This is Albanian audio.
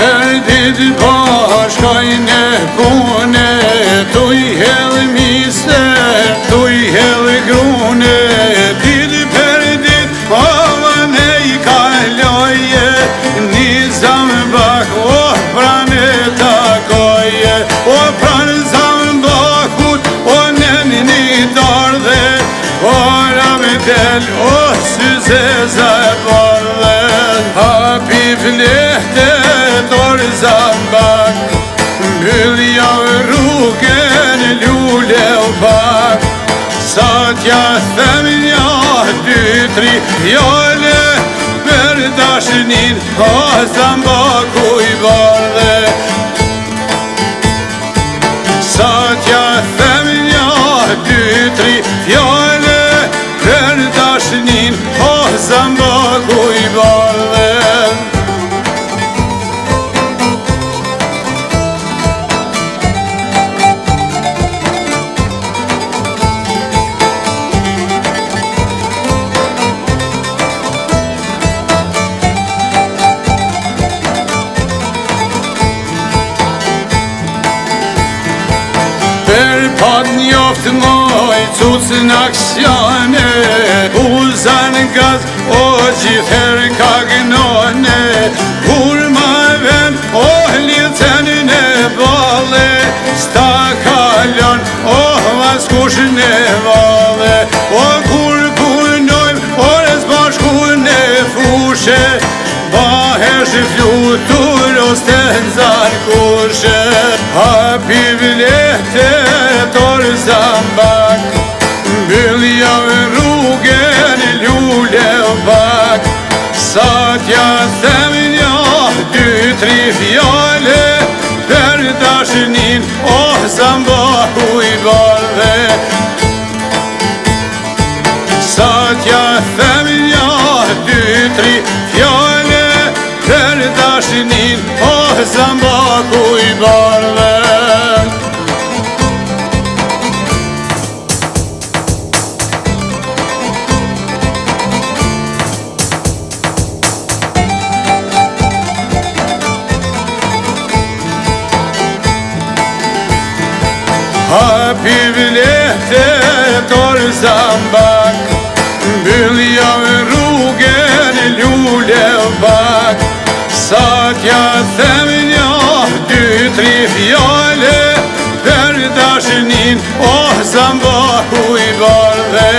Ditë bashkajnë e pune, tu I helë mister, tu I helë grune. Ditë për ditë ovën e I kaloje, një zambak o pranë takoje. O pranë zambakut, o nënë një dardhe, o rame del, o syze zabardhe. Hapi flehte dorë zambak, mbyllja rrugën lule u pak. Sa t'ja them nja, dy, tri fjale, për dashnin o zambaku I bardhe. Sa t'ja them nja, dy, tri fjale, për dashnin o zambaku I bardhe. Per pat njoft moj, cucë në aksjane, uzan gaz, o gjithher ka gnone. Kur ma ven, o licen në bale, sta kalon, o vaskush në vale. O kur punojm, o rezbashku në fushe, bahesh flutur o stenzar kushe. Hapi vlehte dorë zambak, mbyllja rrugën lule u pak. Sa t'ja them nja, dy, tri fjale, për dashnin o zambaku I bardhe. Sa t'ja them nja, dy, tri fjale, për dashnin o zambaku I bardhe. Hapi vlehte dorë zambak, mbyllja rrugën lule u pak. Sa t'ja them nja, dy, tri fjale, për dashnin o zambaku I bardhe.